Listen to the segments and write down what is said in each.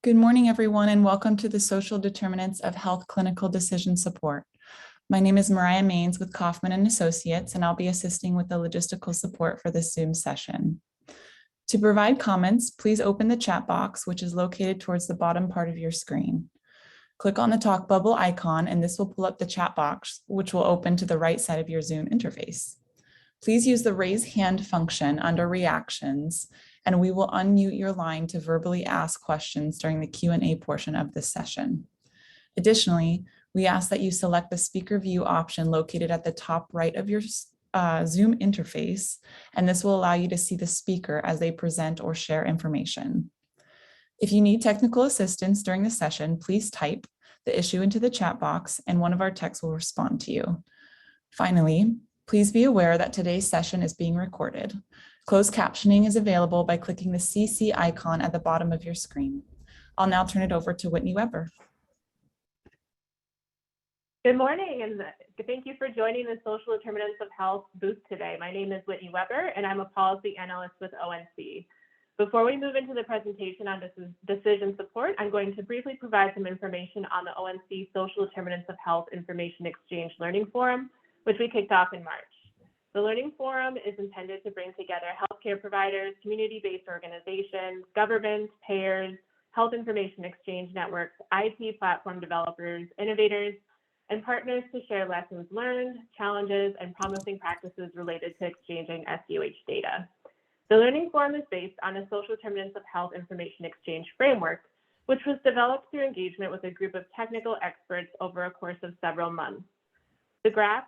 Good morning, everyone, and welcome to the Social Determinants of Health Clinical Decision Support. My name is Mariah Maines with Kaufman and Associates, and I'll be assisting with the logistical support for this Zoom session. To provide comments, please open the chat box, which is located towards the bottom part of your screen. Click on the talk bubble icon, and this will pull up the chat box, which will open to the right side of your Zoom interface. Please use the raise hand function under reactions, and we will unmute your line to verbally ask questions during the Q&A portion of this session. Additionally, we ask that you select the speaker view option located at the top right of your Zoom interface, and this will allow you to see the speaker as they present or share information. If you need technical assistance during the session, please type the issue into the chat box and one of our techs will respond to you. Finally, please be aware that today's session is being recorded. Closed captioning is available by clicking the CC icon at the bottom of your screen. I'll now turn it over to Whitney Weber. Good morning, and thank you for joining the Social Determinants of Health booth today. My name is Whitney Weber, and I'm a policy analyst with ONC. Before we move into the presentation on decision support, I'm going to briefly provide some information on the ONC Social Determinants of Health Information Exchange Learning Forum, which we kicked off in March. The Learning Forum is intended to bring together healthcare providers, community-based organizations, governments, payers, health information exchange networks, IT platform developers, innovators, and partners to share lessons learned, challenges, and promising practices related to exchanging SDOH data. The Learning Forum is based on a Social Determinants of Health Information Exchange framework, which was developed through engagement with a group of technical experts over a course of several months. The graphic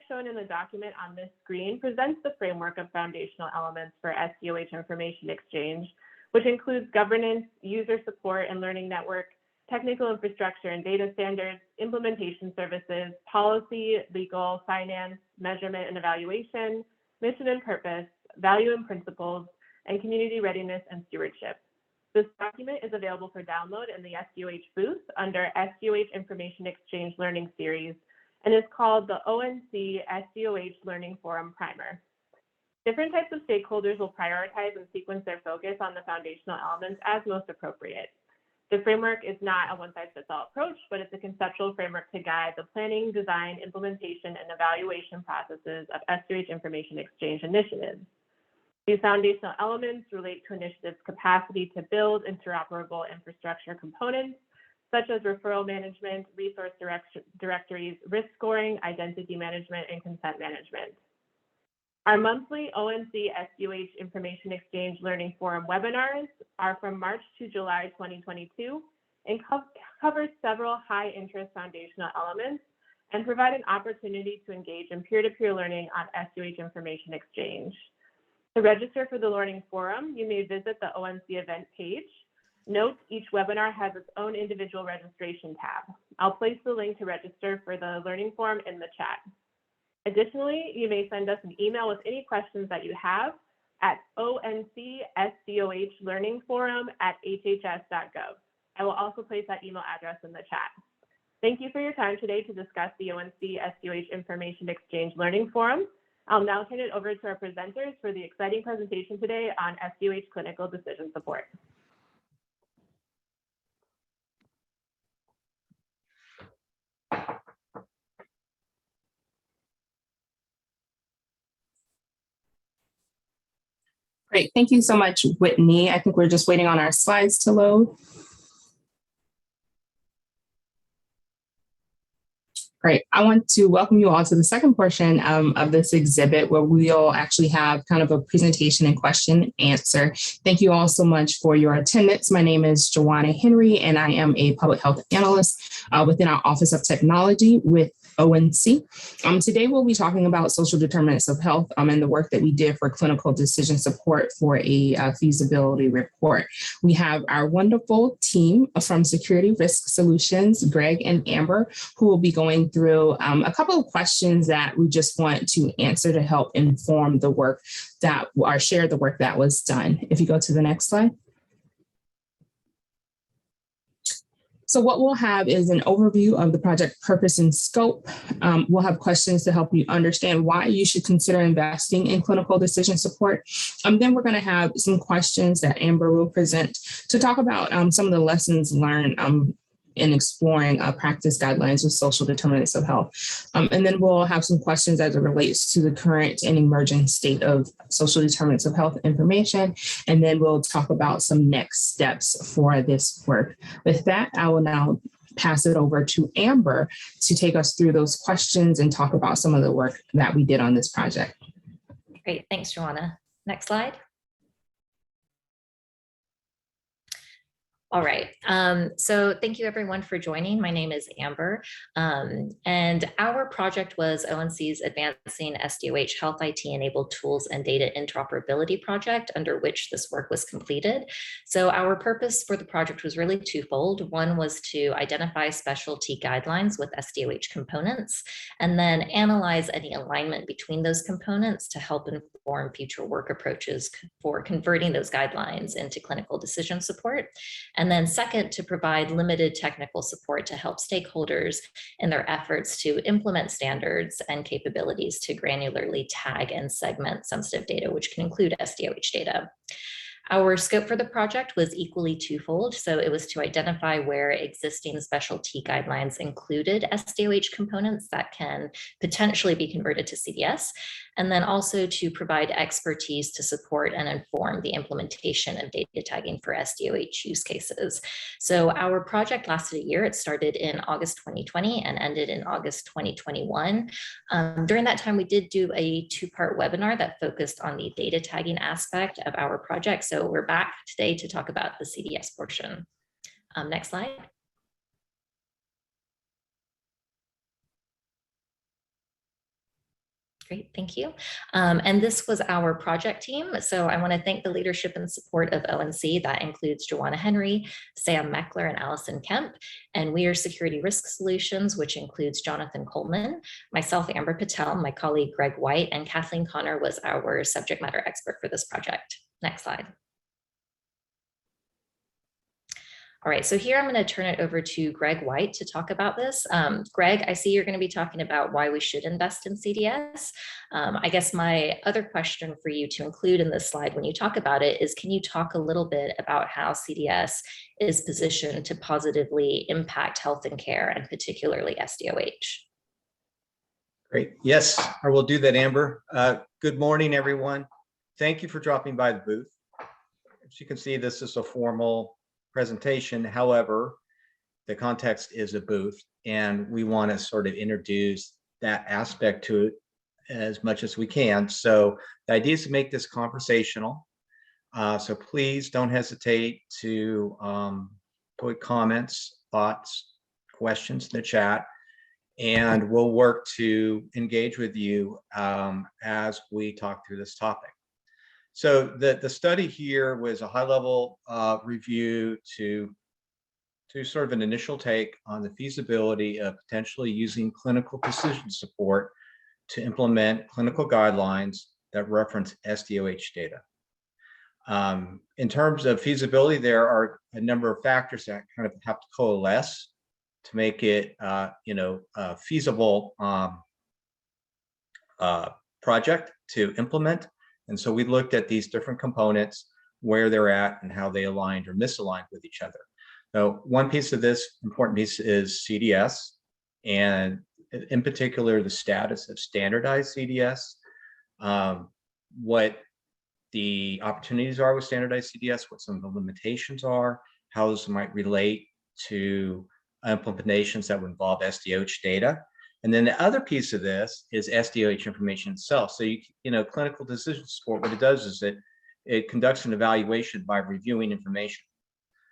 shown in the document on this screen presents the framework of foundational elements for SDOH information exchange, which includes governance, user support and learning network, technical infrastructure and data standards, implementation services, policy, legal, finance, measurement and evaluation, mission and purpose, value and principles, and community readiness and stewardship. This document is available for download in the SDOH booth under SDOH Information Exchange Learning Series and is called the ONC SDOH Learning Forum Primer. Different types of stakeholders will prioritize and sequence their focus on the foundational elements as most appropriate. The framework is not a one-size-fits-all approach, but it's a conceptual framework to guide the planning, design, implementation, and evaluation processes of SDOH information exchange initiatives. These foundational elements relate to initiatives' capacity to build interoperable infrastructure components, such as referral management, resource directories, risk scoring, identity management, and consent management. Our monthly ONC SDOH Information Exchange Learning Forum webinars are from March to July 2022 and cover several high-interest foundational elements and provide an opportunity to engage in peer-to-peer learning on SDOH information exchange. To register for the Learning Forum, you may visit the ONC event page. Note, each webinar has its own individual registration tab. I'll place the link to register for the Learning Forum in the chat. Additionally, you may send us an email with any questions that you have at oncsdohlearningforum@hhs.gov. I will also place that email address in the chat. Thank you for your time today to discuss the ONC SDOH Information Exchange Learning Forum. I'll now turn it over to our presenters for the exciting presentation today on SDOH clinical decision support. Great, thank you so much, Whitney. I think we're just waiting on our slides to load. Great. I want to welcome you all to the second portion of this exhibit where we'll actually have kind of a presentation and question and answer. Thank you all so much for your attendance. My name is Joanna Henry, and I am a public health analyst within our Office of Technology with ONC. Today we'll be talking about social determinants of health and the work that we did for clinical decision support for a feasibility report. We have our wonderful team from Security Risk Solutions, Greg and Amber, who will be going through a couple of questions that we just want to answer to help inform the work that, or share the work that was done. If you go to the next slide. So what we'll have is an overview of the project purpose and scope. We'll have questions to help you understand why you should consider investing in clinical decision support. Then we're going to have some questions that Amber will present to talk about some of the lessons learned in exploring practice guidelines with social determinants of health. And then we'll have some questions as it relates to the current and emerging state of social determinants of health information. And then we'll talk about some next steps for this work. With that, I will now pass it over to Amber to take us through those questions and talk about some of the work that we did on this project. Great, thanks, Joanna. Next slide. All right, so thank you everyone for joining. My name is Amber, and our project was ONC's Advancing SDOH Health IT Enabled Tools and Data Interoperability project, under which this work was completed. So our purpose for the project was really twofold. One was to identify specialty guidelines with SDOH components, and then analyze any alignment between those components to help inform future work approaches for converting those guidelines into clinical decision support. And then second, to provide limited technical support to help stakeholders in their efforts to implement standards and capabilities to granularly tag and segment sensitive data, which can include SDOH data. Our scope for the project was equally twofold. So it was to identify where existing specialty guidelines included SDOH components that can potentially be converted to CDS, and then also to provide expertise to support and inform the implementation of data tagging for SDOH use cases. So our project lasted a year. It started in August 2020 and ended in August 2021. During that time, we did do a two-part webinar that focused on the data tagging aspect of our project. So we're back today to talk about the CDS portion. Next slide. Great, thank you. And this was our project team. So I want to thank the leadership and support of ONC. That includes Joanna Henry, Sam Meckler, and Allison Kemp. And we are Security Risk Solutions, which includes Jonathan Coleman, myself, Amber Patel, my colleague, Greg White, and Kathleen Connor was our subject matter expert for this project. Next slide. All right, so here I'm going to turn it over to Greg White to talk about this. Greg, I see you're going to be talking about why we should invest in CDS. I guess my other question for you to include in this slide when you talk about it is, can you talk a little bit about how CDS is positioned to positively impact health and care, and particularly SDOH? Great. Yes, I will do that, Amber. Good morning, everyone. Thank you for dropping by the booth. As you can see, this is a formal presentation. However, the context is a booth, and we want to sort of introduce that aspect to it as much as we can. So the idea is to make this conversational. So please don't hesitate to put comments, thoughts, questions in the chat, and we'll work to engage with you as we talk through this topic. So the study here was a high-level review to sort of an initial take on the feasibility of potentially using clinical decision support to implement clinical guidelines that reference SDOH data. In terms of feasibility, there are a number of factors that kind of have to coalesce to make it, a feasible project to implement. And so we looked at these different components, where they're at and how they aligned or misaligned with each other. So one piece of this important piece is CDS, and in particular, the status of standardized CDS, what the opportunities are with standardized CDS, what some of the limitations are, how this might relate to implementations that would involve SDOH data. And then the other piece of this is SDOH information itself. So, clinical decision support, what it does is it conducts an evaluation by reviewing information.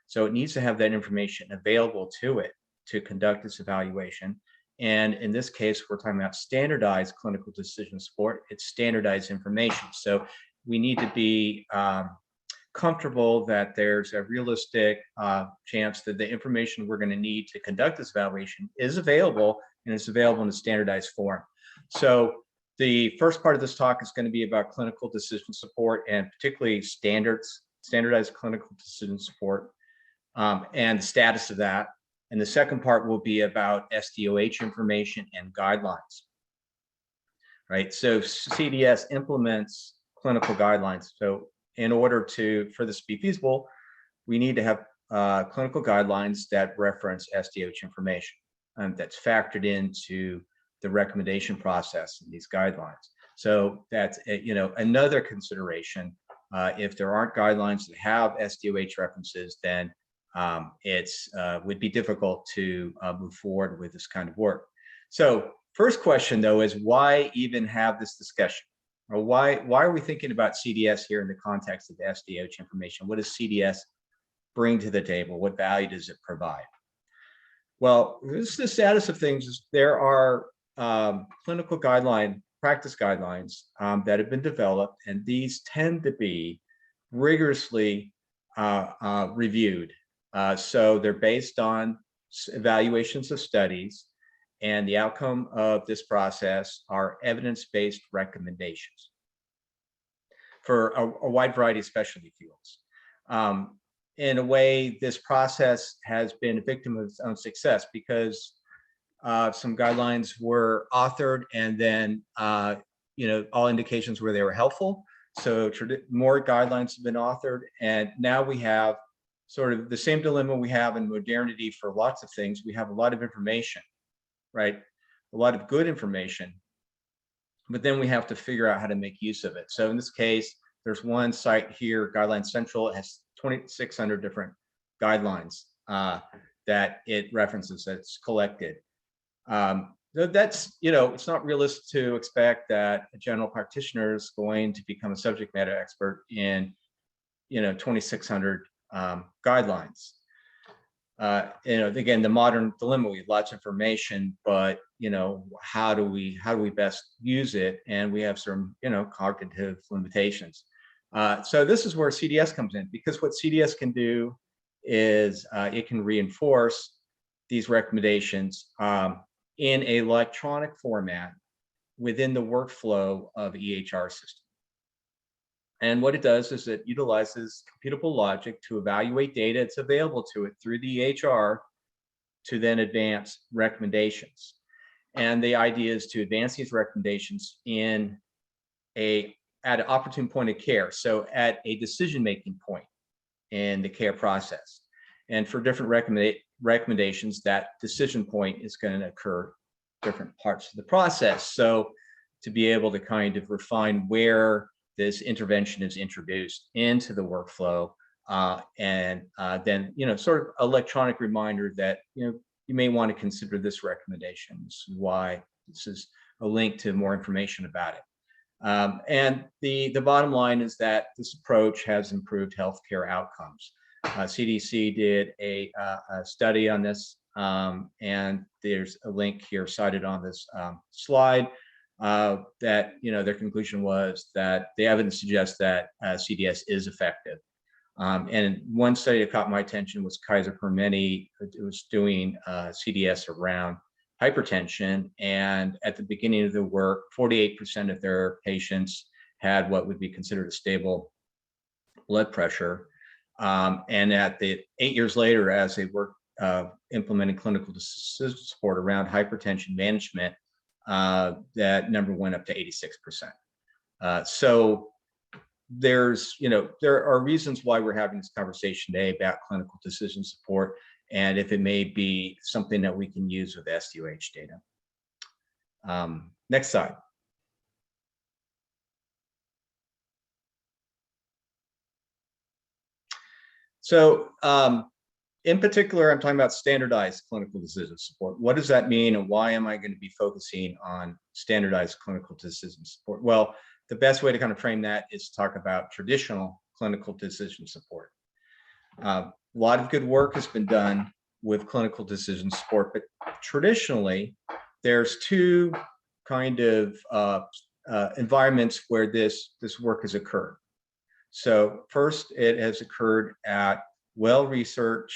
So it needs to have that information available to it to conduct its evaluation. And in this case, we're talking about standardized clinical decision support. It's standardized information. So we need to be comfortable that there's a realistic chance that the information we're going to need to conduct this evaluation is available, and it's available in a standardized form. So the first part of this talk is going to be about clinical decision support, and particularly standardized clinical decision support, and the status of that. And the second part will be about SDOH information and guidelines. Right, so CDS implements clinical guidelines. So in order for this to be feasible, we need to have clinical guidelines that reference SDOH information that's factored into the recommendation process in these guidelines. So that's another consideration. If there aren't guidelines that have SDOH references, then it's would be difficult to move forward with this kind of work. So first question though is why even have this discussion? Or why are we thinking about CDS here in the context of SDOH information? What does CDS bring to the table? What value does it provide? Well, this is the status of things. There are clinical practice guidelines that have been developed, and these tend to be rigorously reviewed. So they're based on evaluations of studies, and the outcome of this process are evidence-based recommendations for a wide variety of specialty fields. In a way, this process has been a victim of its own success because some guidelines were authored and then, all indications were they were helpful. So more guidelines have been authored, and now we have sort of the same dilemma we have in modernity for lots of things. We have a lot of information, right? A lot of good information, but then we have to figure out how to make use of it. So in this case, there's one site here, Guideline Central. It has 2,600 different guidelines that it references, that's collected. That's, it's not realistic to expect that a general practitioner is going to become a subject matter expert in, 2,600 guidelines. Again, the modern dilemma, we have lots of information, but, how do we best use it? And we have some, cognitive limitations. So this is where CDS comes in, because what CDS can do is it can reinforce these recommendations in an electronic format within the workflow of EHR system. And what it does is it utilizes computable logic to evaluate data that's available to it through the EHR to then advance recommendations. And the idea is to advance these recommendations at an opportune point of care. So at a decision-making point in the care process. And for different recommendations, that decision point is going to occur different parts of the process. So to be able to kind of refine where this intervention is introduced into the workflow, and then, sort of electronic reminder that, you may want to consider this recommendation. This is why this is a link to more information about it. And the bottom line is that this approach has improved healthcare outcomes. CDC did a study on this, and there's a link here cited on this slide that, their conclusion was that the evidence suggests that CDS is effective. And one study that caught my attention was Kaiser Permanente. It was doing CDS around hypertension, and at the beginning of the work, 48% of their patients had what would be considered a stable blood pressure. And at the 8 years later, as they worked implementing clinical decision support around hypertension management, that number went up to 86%. So there's, there are reasons why we're having this conversation today about clinical decision support, and if it may be something that we can use with SDOH data. Next slide. So in particular, I'm talking about standardized clinical decision support. What does that mean, and why am I going to be focusing on standardized clinical decision support? Well, the best way to kind of frame that is to talk about traditional clinical decision support. A lot of good work has been done with clinical decision support, but traditionally, there's two kind of environments where this work has occurred. So first, it has occurred at well-resourced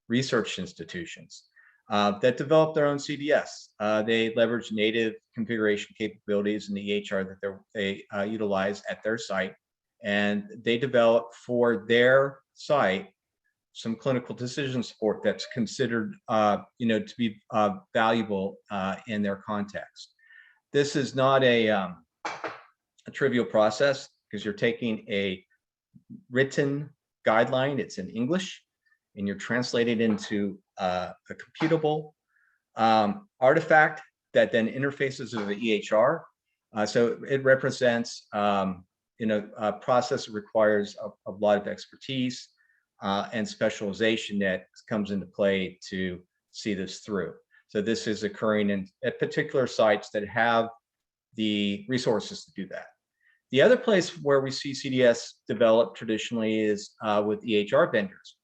research institutions that develop their own CDS. They leverage native configuration capabilities in the EHR that they utilize at their site, and they develop for their site some clinical decision support that's considered, to be valuable in their context. This is not a trivial process because you're taking a written guideline, it's in English, and you're translating into a computable artifact that then interfaces with the EHR. So it represents, a process that requires a lot of expertise and specialization that comes into play to see this through. So this is occurring at particular sites that have the resources to do that. The other place where we see CDS develop traditionally is with EHR vendors.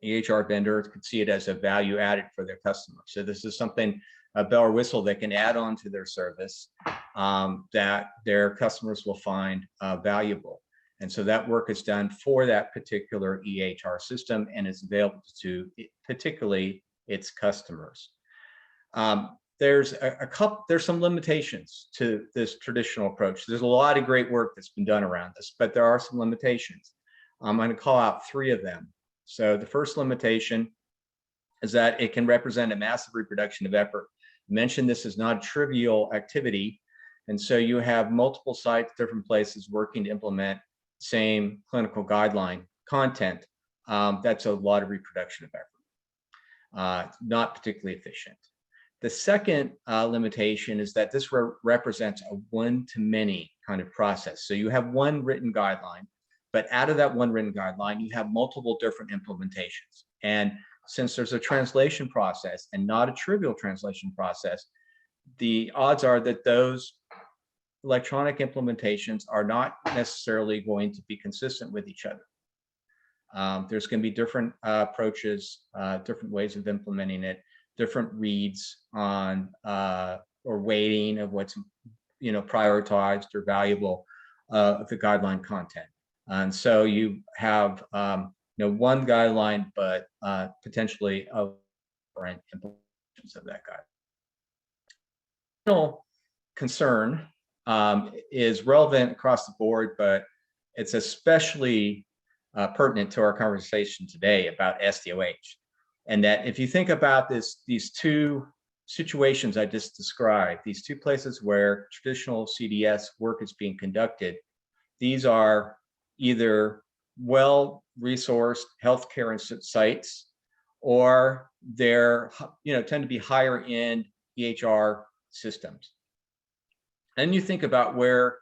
EHR vendors could see it as a value added for their customers. So this is something, a bell or whistle that can add on to their service that their customers will find valuable. And so that work is done for that particular EHR system and is available to particularly its customers. There's some limitations to this traditional approach. There's a lot of great work that's been done around this, but there are some limitations. I'm going to call out 3 of them. So the first limitation is that it can represent a massive reproduction of effort. I mentioned this is not a trivial activity. And so you have multiple sites, different places working to implement same clinical guideline content. That's a lot of reproduction of effort, not particularly efficient. The second limitation is that this represents a one-to-many kind of process. So you have one written guideline, but out of that one written guideline, you have multiple different implementations. And since there's a translation process and not a trivial translation process, the odds are that those electronic implementations are not necessarily going to be consistent with each other. There's going to be different approaches, different ways of implementing it, different reads on or weighting of what's prioritized or valuable of the guideline content. And so you have one guideline, but potentially different implementations of that guideline. Final concern is relevant across the board, but it's especially pertinent to our conversation today about SDOH. And that if you think about these 2 situations I just described, these 2 places where traditional CDS work is being conducted, these are either well-resourced healthcare sites, or they're tend to be higher-end EHR systems. And you think about where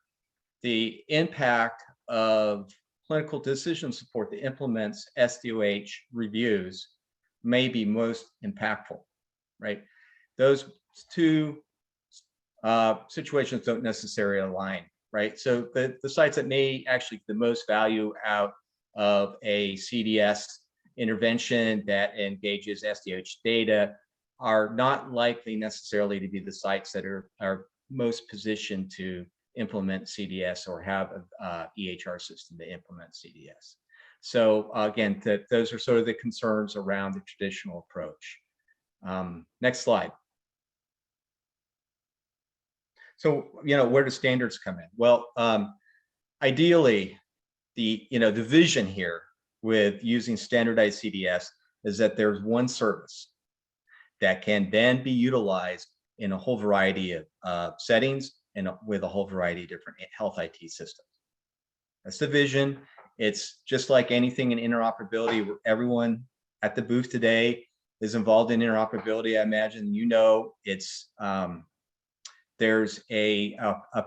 the impact of clinical decision support that implements SDOH reviews may be most impactful, right? Those 2 situations don't necessarily align, right? So the sites that may actually get the most value out of a CDS intervention that engages SDOH data are not likely necessarily to be the sites that are most positioned to implement CDS or have a EHR system to implement CDS. So again, those are sort of the concerns around the traditional approach. Next slide. So, where do standards come in? Well, ideally, the vision here with using standardized CDS is that there's one service that can then be utilized in a whole variety of settings and with a whole variety of different health IT systems. That's the vision. It's just like anything in interoperability, where everyone at the booth today is involved in interoperability. I imagine it's there's a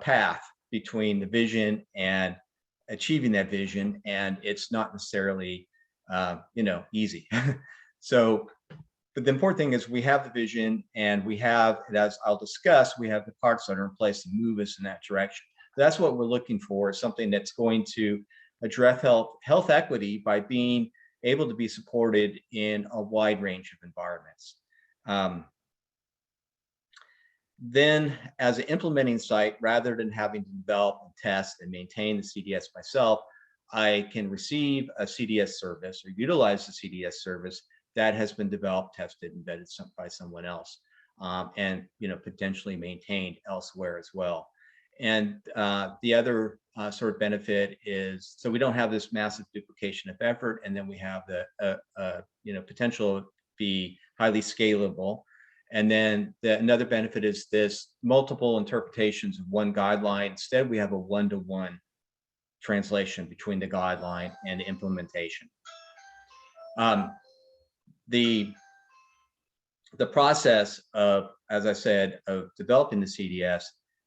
path between the vision and achieving that vision, and it's not necessarily easy. So, but the important thing is we have the vision, and we have, as I'll discuss, we have the parts that are in place to move us in that direction. That's what we're looking for, is something that's going to address health equity by being able to be supported in a wide range of environments. Then, as an implementing site, rather than having to develop and test and maintain the CDS myself, I can receive a CDS service or utilize the CDS service that has been developed, tested, and vetted by someone else, and potentially maintained elsewhere as well. And the other sort of benefit is, so we don't have this massive duplication of effort, and then we have the potential to be highly scalable. And then another benefit is this multiple interpretations of one guideline. Instead, we have a one-to-one translation between the guideline and the implementation. The process of, as I said, of developing the CDS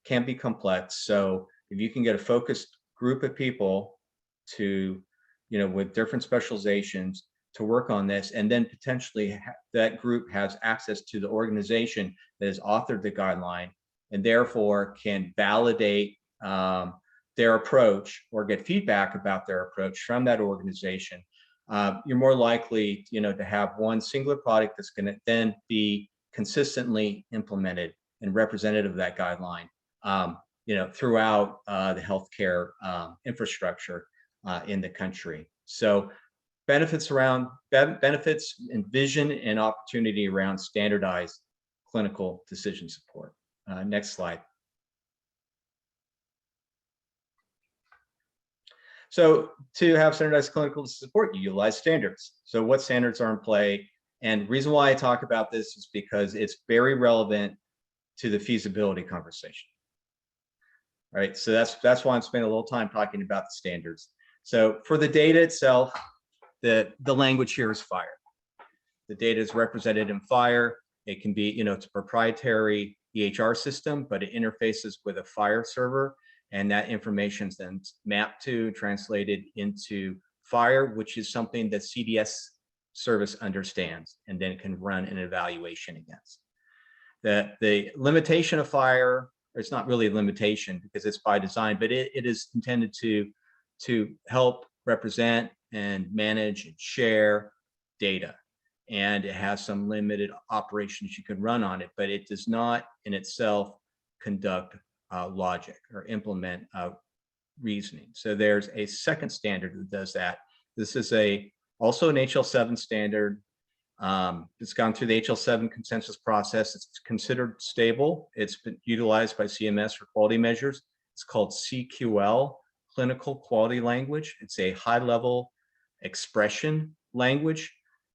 can be complex. So if you can get a focused group of people to, with different specializations to work on this, and then potentially that group has access to the organization that has authored the guideline and therefore can validate their approach or get feedback about their approach from that organization, you're more likely, to have one singular product that's going to then be consistently implemented and representative of that guideline, throughout the healthcare infrastructure in the country. So benefits and vision and opportunity around standardized clinical decision support. Next slide. So to have standardized clinical support, you utilize standards. So what standards are in play? And the reason why I talk about this is because it's very relevant to the feasibility conversation. All right, so that's why I'm spending a little time talking about the standards. So for the data itself, the language here is FHIR. The data is represented in FHIR. It can be, it's a proprietary EHR system, but it interfaces with a FHIR server. And that information is then mapped to, translated into FHIR, which is something that CDS service understands and then can run an evaluation against. The limitation of FHIR, it's not really a limitation because it's by design, but it is intended to help represent and manage and share data. And it has some limited operations you can run on it, but it does not in itself conduct logic or implement reasoning. So there's a second standard that does that. This is also an HL7 standard. It's gone through the HL7 consensus process. It's considered stable. It's been utilized by CMS for quality measures. It's called CQL, Clinical Quality Language. It's a high-level expression language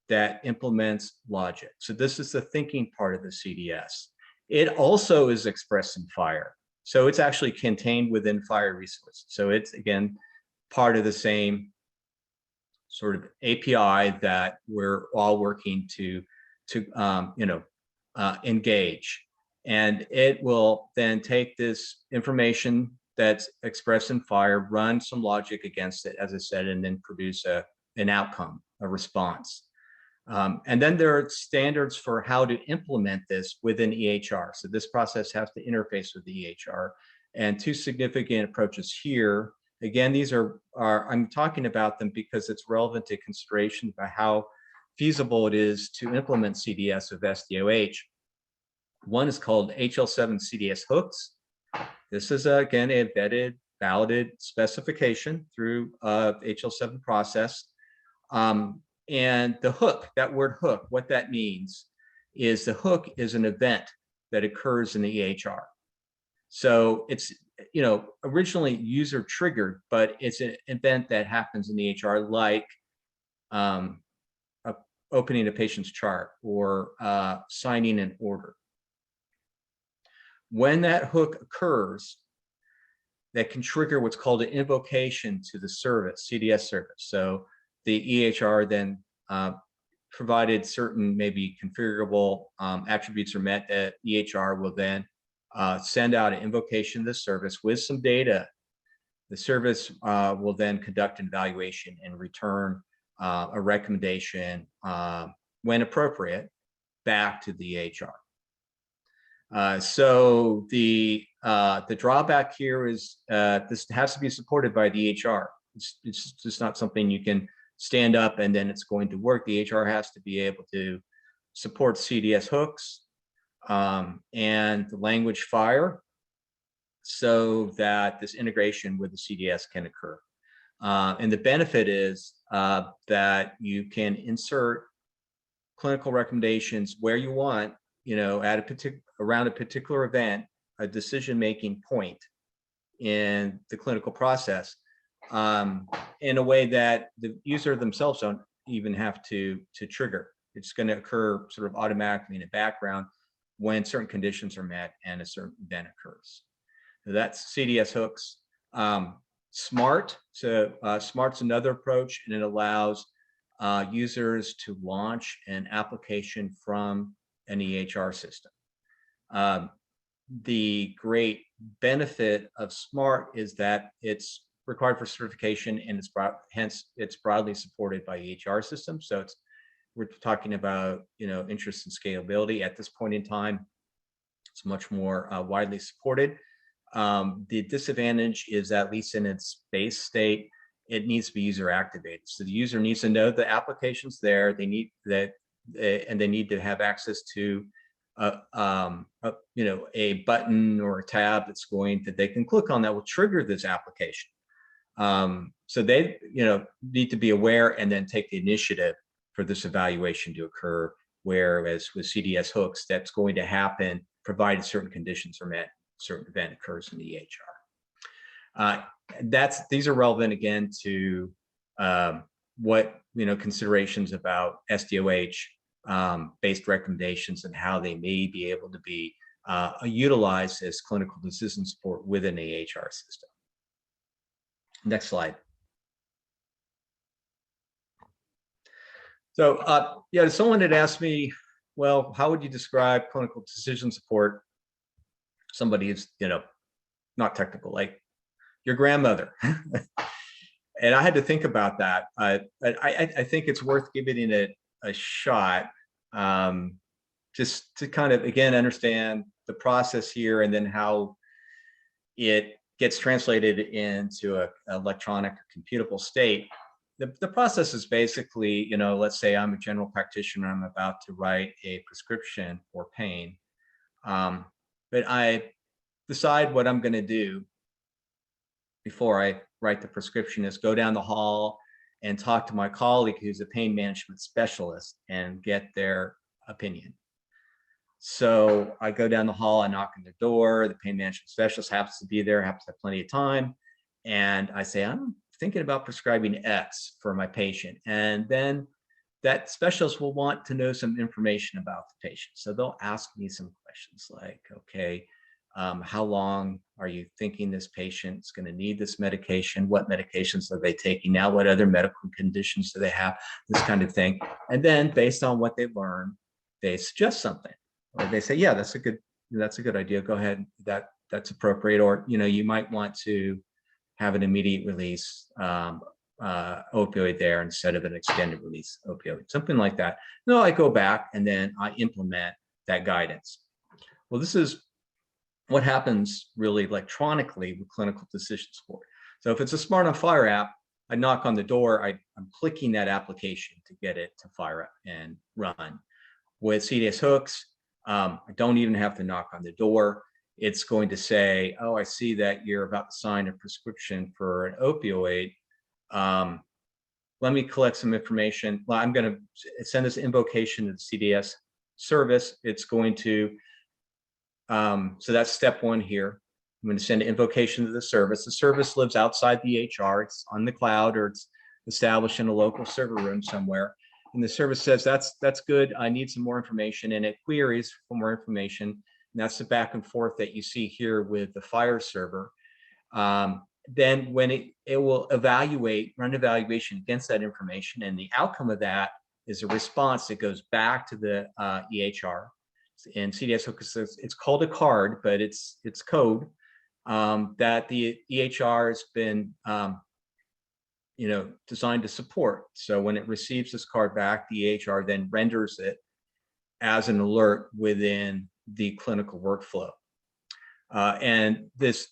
that implements logic. So this is the thinking part of the CDS. It also is expressed in FHIR. So it's actually contained within FHIR resources. So it's, again, part of the same sort of API that we're all working to engage. And it will then take this information that's expressed in FHIR, run some logic against it, as I said, and then produce an outcome, a response. And then there are standards for how to implement this within EHR. So this process has to interface with the EHR. And two significant approaches here. Again, these are I'm talking about them because it's relevant to consideration about how feasible it is to implement CDS with SDOH. One is called HL7 CDS hooks. This is, again, a vetted, validated specification through HL7 process. And the hook, that word hook, what that means is the hook is an event that occurs in the EHR. So it's, originally user triggered, but it's an event that happens in the EHR, like opening a patient's chart or signing an order. When that hook occurs, that can trigger what's called an invocation to the service, CDS service. So the EHR then, provided certain maybe configurable attributes are met, that EHR will then send out an invocation to the service with some data. The service will then conduct an evaluation and return a recommendation when appropriate back to the EHR. So the drawback here is this has to be supported by the EHR. It's just not something you can stand up and then it's going to work. The EHR has to be able to support CDS hooks and the language FHIR so that this integration with the CDS can occur. And the benefit is that you can insert clinical recommendations where you want, at around a particular event, a decision-making point, in the clinical process in a way that the user themselves don't even have to trigger. It's going to occur sort of automatically in the background when certain conditions are met and a certain event occurs. So that's CDS hooks. Smart. So Smart's another approach, and it allows users to launch an application from an EHR system. The great benefit of Smart is that it's required for certification, and hence it's broadly supported by EHR systems. So we're talking about interest in scalability at this point in time. It's much more widely supported. The disadvantage is, at least in its base state, it needs to be user activated. So the user needs to know the application's there. They need that, and they need to have access to a button or a tab that they can click on that will trigger this application. So they need to be aware and then take the initiative for this evaluation to occur. Whereas with CDS hooks, that's going to happen provided certain conditions are met, certain event occurs in the EHR. These are relevant again to what considerations about SDOH based recommendations and how they may be able to be utilized as clinical decision support within the EHR system. Next slide. So someone had asked me, well, how would you describe clinical decision support? Somebody who's not technical, like your grandmother. And I had to think about that. I think it's worth giving it a shot, just to kind of, again, understand the process here and then how it gets translated into an electronic or computable state. The process is basically, let's say I'm a general practitioner, I'm about to write a prescription for pain, but I decide what I'm going to do before I write the prescription is go down the hall and talk to my colleague who's a pain management specialist and get their opinion. So I go down the hall, I knock on their door, the pain management specialist happens to be there, happens to have plenty of time, and I say, I'm thinking about prescribing X for my patient. And then that specialist will want to know some information about the patient. So they'll ask me some questions like, okay, how long are you thinking this patient's going to need this medication? What medications are they taking now? What other medical conditions do they have? This kind of thing. And then based on what they learn, they suggest something, or they say, yeah, that's a good idea. Go ahead. That's appropriate. Or, you might want to have an immediate release opioid there instead of an extended release opioid, something like that. No, I go back and then I implement that guidance. Well, this is what happens really electronically with clinical decision support. So if it's a Smart on Fire app, I knock on the door, I'm clicking that application to get it to fire up and run. With CDS hooks, I don't even have to knock on the door. It's going to say, oh, I see that you're about to sign a prescription for an opioid. Let me collect some information. Well, I'm going to send this invocation to the CDS service. It's going to, so that's step one here. I'm going to send an invocation to the service. The service lives outside the EHR. It's on the cloud, or it's established in a local server room somewhere. And the service says, that's good. I need some more information. And it queries for more information. And that's the back and forth that you see here with the FHIR server. Then when it will run evaluation against that information. And the outcome of that is a response that goes back to the EHR. And CDS Hook says it's called a card, but it's code that the EHR has been designed to support. So when it receives this card back, the EHR then renders it as an alert within the clinical workflow. And this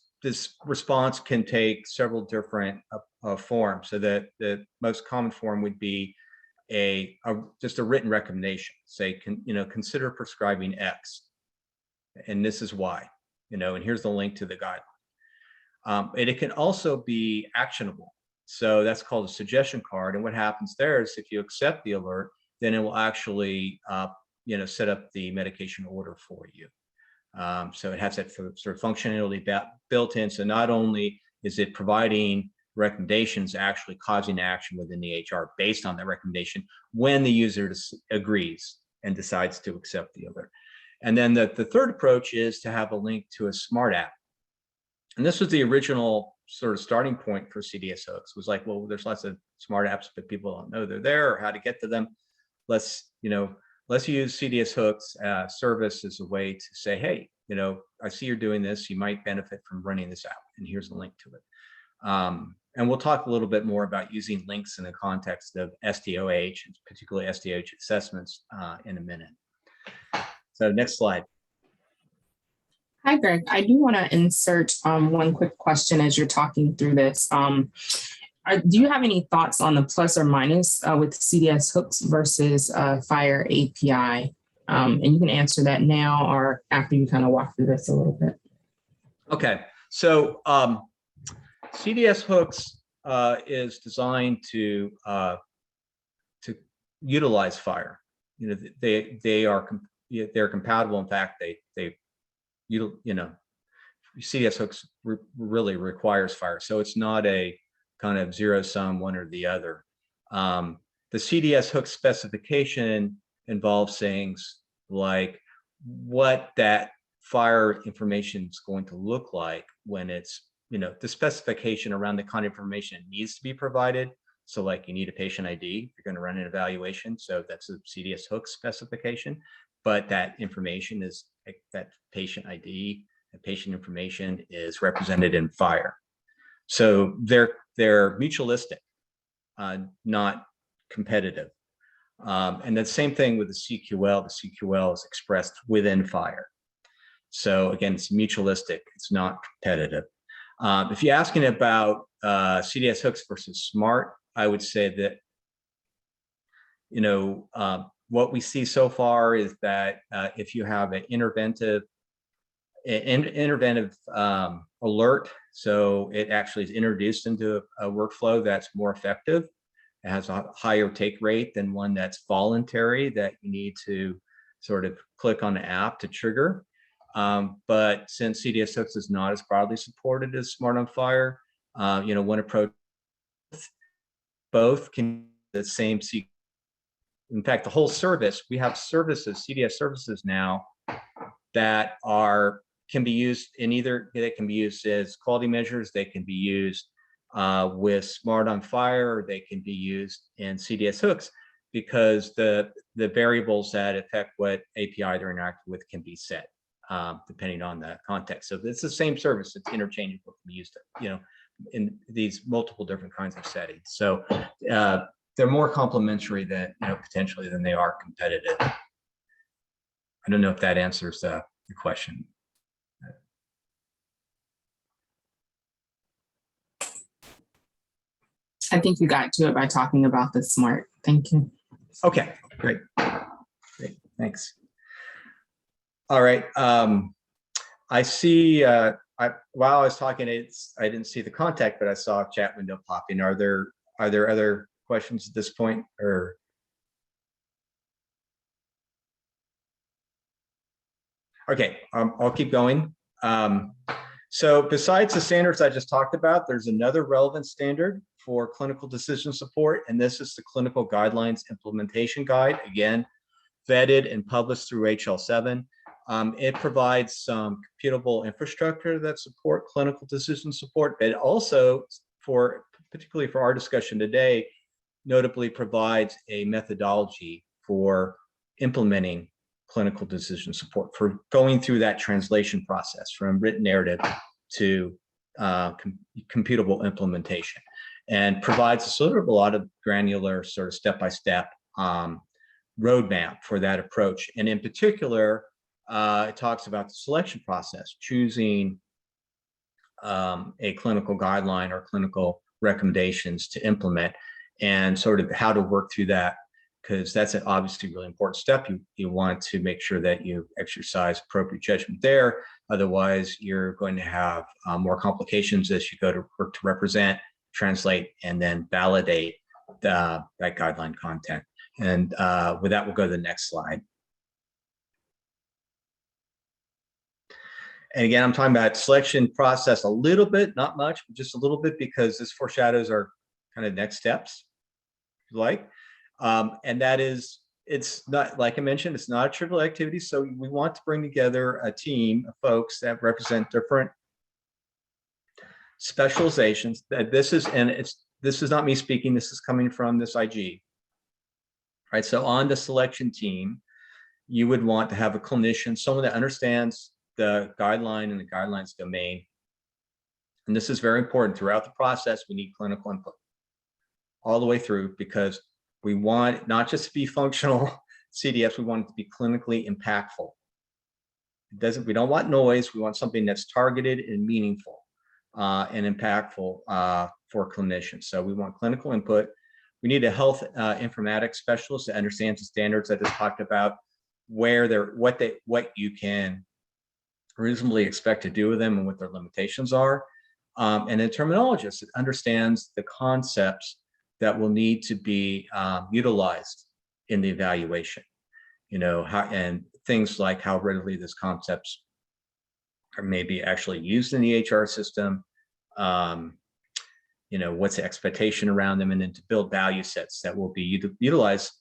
response can take several different forms. So that the most common form would be just a written recommendation. Say, consider prescribing X, and this is why, and here's the link to the guideline. And it can also be actionable. So that's called a suggestion card. And what happens there is if you accept the alert, then it will actually, set up the medication order for you. So it has that sort of functionality built in. So not only is it providing recommendations, actually causing action within the HR based on that recommendation when the user agrees and decides to accept the other. And then the third approach is to have a link to a smart app. And this was the original sort of starting point for CDS hooks. It was like, well, there's lots of smart apps, but people don't know they're there or how to get to them. Let's use CDS hooks service as a way to say, hey, I see you're doing this. You might benefit from running this app, and here's a link to it. And we'll talk a little bit more about using links in the context of SDOH, particularly SDOH assessments, in a minute. So next slide. Hi, Greg. I do want to insert one quick question as you're talking through this. Do you have any thoughts on the plus or minus with CDS hooks versus Fire API? And you can answer that now or after you kind of walk through this a little bit. Okay, so CDS hooks is designed to utilize Fire. They're compatible. In fact, CDS hooks really requires Fire, so it's not a kind of zero sum one or the other. The CDS hook specification involves things like what that Fire information is going to look like when it's, the specification around the kind of information needs to be provided. So like you need a patient ID, you're going to run an evaluation. So that's a CDS hook specification, but that information is that patient ID and patient information is represented in Fire. So they're mutualistic, not competitive. And the same thing with the CQL. The CQL is expressed within Fire. So again, it's mutualistic. It's not competitive. If you're asking about CDS hooks versus smart, I would say that, what we see so far is that if you have an interventive alert, so it actually is introduced into a workflow that's more effective. It has a higher take rate than one that's voluntary that you need to sort of click on the app to trigger. But since CDS hooks is not as broadly supported as Smart on Fire, one approach, both can the same. In fact, the whole service, we have services, CDS services now that can be used in either. They can be used as quality measures. They can be used with Smart on Fire. Or they can be used in CDS hooks because the variables that affect what API they're interacting with can be set depending on the context. So it's the same service. It's interchangeable. Can be used, in these multiple different kinds of settings. So they're more complementary than potentially than they are competitive. I don't know if that answers the question. I think you got to it by talking about the smart. Thank you. Okay, great. Thanks. All right. I see. While I was talking, I didn't see the contact, but I saw a chat window popping. Are there other questions at this point, or? Okay, I'll keep going. So besides the standards I just talked about, there's another relevant standard for clinical decision support, and this is the Clinical Guidelines Implementation Guide, again, vetted and published through HL7. It provides some computable infrastructure that support clinical decision support, but also, particularly for our discussion today, notably provides a methodology for implementing clinical decision support, for going through that translation process from written narrative to computable implementation, and provides sort of a lot of granular sort of step-by-step roadmap for that approach. And in particular, it talks about the selection process, choosing a clinical guideline or clinical recommendations to implement, and sort of how to work through that, because that's an obviously really important step. You want to make sure that you exercise appropriate judgment there. Otherwise, you're going to have more complications as you go to work to represent, translate, and then validate that guideline content. And with that, we'll go to the next slide. And again, I'm talking about selection process a little bit, not much, but just a little bit, because this foreshadows our kind of next steps, if you like. And that is, it's not, like I mentioned, it's not a trivial activity. So we want to bring together a team of folks that represent different specializations. That this is not me speaking, this is coming from this IG. Right. So on the selection team, you would want to have a clinician, someone that understands the guideline and the guidelines domain. And this is very important throughout the process. We need clinical input all the way through, because we want not just to be functional CDS, we want it to be clinically impactful. We don't want noise. We want something that's targeted and meaningful and impactful for clinicians. So we want clinical input. We need a health informatics specialist that understands the standards I just talked about, what you can reasonably expect to do with them and what their limitations are. And a terminologist that understands the concepts that will need to be utilized in the evaluation, and things like how readily these concepts are maybe actually used in the HR system, what's the expectation around them, and then to build value sets that will be utilized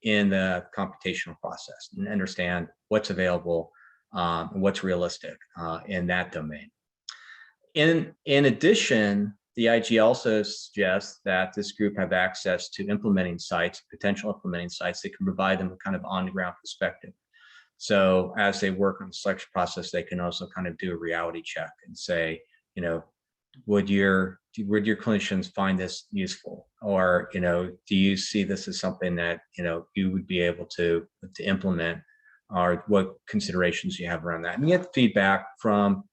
in the computational process, and understand what's available and what's realistic in that domain. In addition, the IG also suggests that this group have access to implementing sites, potential implementing sites that can provide them a kind of on-the-ground perspective. So as they work on the selection process, they can also kind of do a reality check and say, would your clinicians find this useful? Or, do you see this as something that, you would be able to implement, or what considerations you have around that? And get feedback from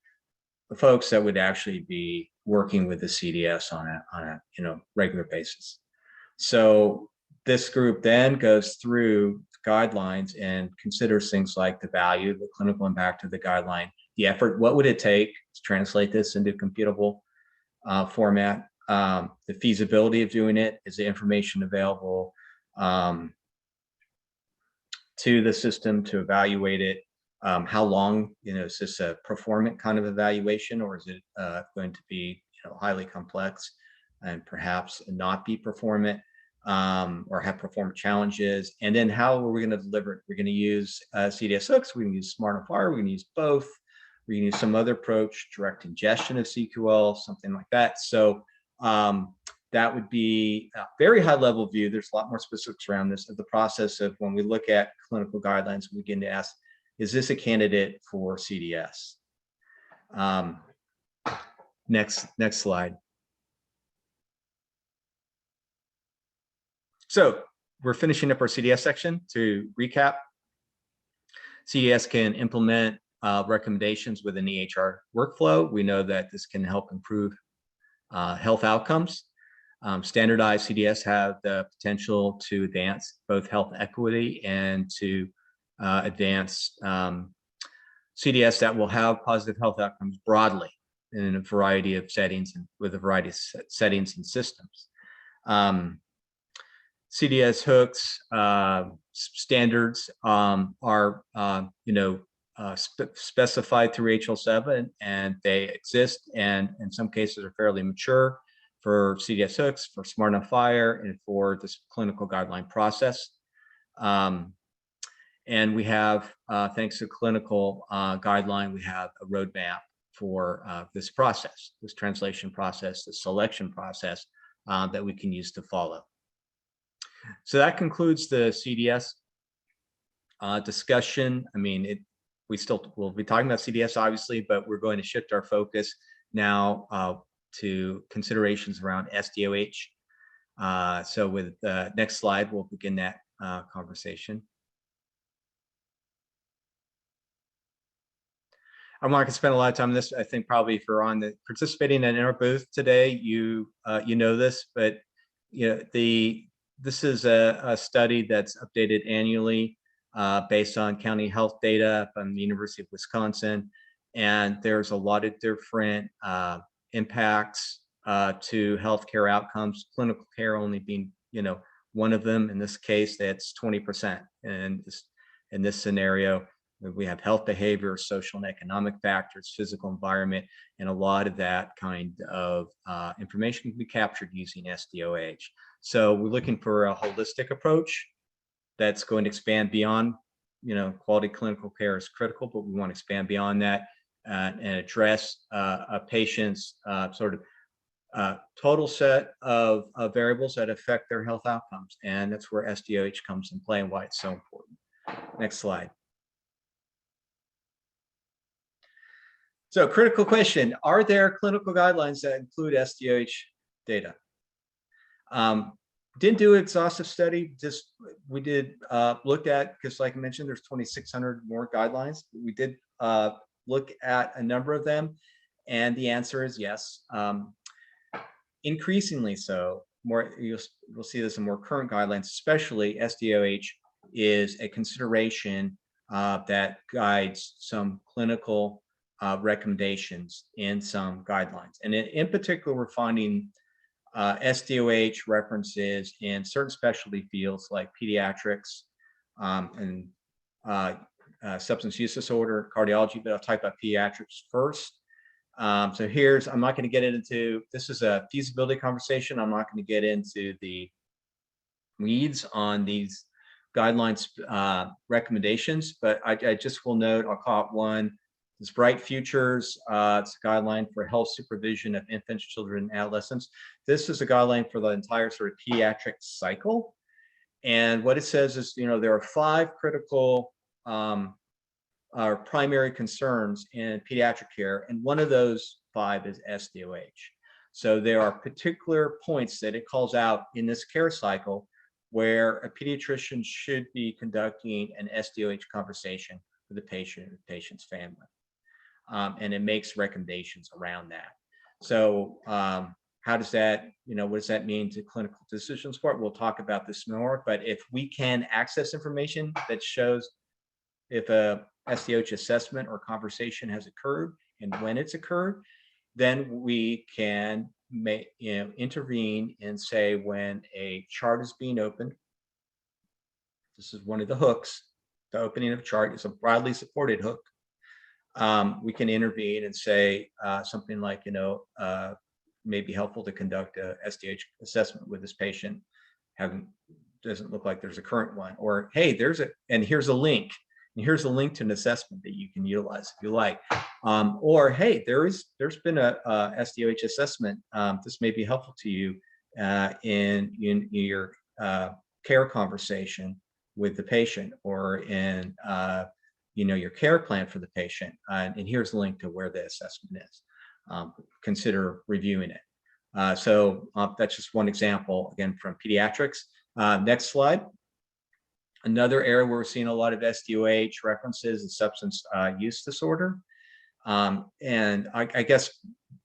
the folks that would actually be working with the CDS on a regular basis. So this group then goes through guidelines and considers things like the value, the clinical impact of the guideline, the effort, what would it take to translate this into computable format, the feasibility of doing it, is the information available to the system to evaluate it, how long, is this a performant kind of evaluation, or is it going to be highly complex and perhaps not be performant, or have performance challenges? And then how are we going to deliver it? We're going to use CDS hooks, we're going to use Smart on Fire, we're going to use both, we're going to use some other approach, direct ingestion of CQL, something like that. So that would be a very high level view. There's a lot more specifics around this, of the process of when we look at clinical guidelines, we begin to ask, is this a candidate for CDS? Next slide. So we're finishing up our CDS section. To recap, CDS can implement recommendations within the EHR workflow. We know that this can help improve health outcomes. Standardized CDS have the potential to advance both health equity and to advance CDS that will have positive health outcomes broadly in a variety of settings and with a variety of settings and systems. CDS hooks standards are specified through HL7, and they exist, and in some cases are fairly mature for CDS hooks, for Smart on Fire, and for this clinical guideline process. And we have, thanks to clinical guideline, we have a roadmap for this process, this translation process, the selection process that we can use to follow. So that concludes the CDS discussion. I mean, we'll be talking about CDS obviously, but we're going to shift our focus now to considerations around SDOH. So with the next slide, we'll begin that conversation. I'm not going to spend a lot of time on this. I think probably if you're participating in our booth today, you know this, but this is a study that's updated annually based on county health data from the University of Wisconsin, and there's a lot of different impacts to healthcare outcomes. Clinical care only being one of them. In this case, that's 20%, and in this scenario. We have health behavior, social and economic factors, physical environment, and a lot of that kind of information can be captured using SDOH. So we're looking for a holistic approach that's going to expand beyond, quality clinical care is critical, but we want to expand beyond that and address a patient's sort of total set of variables that affect their health outcomes. And that's where SDOH comes in play and why it's so important. Next slide. So critical question, are there clinical guidelines that include SDOH data? Didn't do an exhaustive study, just we did look at, because like I mentioned, there's 2,600 more guidelines. We did look at a number of them, and the answer is yes. Increasingly so, we'll see this in more current guidelines, especially SDOH is a consideration that guides some clinical recommendations in some guidelines. And in particular, we're finding SDOH references in certain specialty fields like pediatrics and substance use disorder, cardiology, but I'll talk about pediatrics first. So I'm not going to get into, this is a feasibility conversation. I'm not going to get into the weeds on these guidelines recommendations, but I just will note, I'll call it one. It's Bright Futures. It's a guideline for health supervision of infants, children, and adolescents. This is a guideline for the entire sort of pediatric cycle. And what it says is, there are 5 critical primary concerns in pediatric care, and one of those 5 is SDOH. So there are particular points that it calls out in this care cycle where a pediatrician should be conducting an SDOH conversation with the patient and the patient's family. And it makes recommendations around that. So how does that, what does that mean to clinical decision support? We'll talk about this more, but if we can access information that shows if a SDOH assessment or conversation has occurred and when it's occurred, then we can intervene and say when a chart is being opened. This is one of the hooks. The opening of a chart is a broadly supported hook. We can intervene and say something like, may be helpful to conduct a SDOH assessment with this patient. Doesn't look like there's a current one, or hey, and here's a link. And here's a link to an assessment that you can utilize if you like. Or hey, there's been a SDOH assessment. This may be helpful to you in your care conversation with the patient, or in your care plan for the patient. And here's the link to where the assessment is. Consider reviewing it. So that's just one example, again, from pediatrics. Next slide. Another area where we're seeing a lot of SDOH references is substance use disorder. And I guess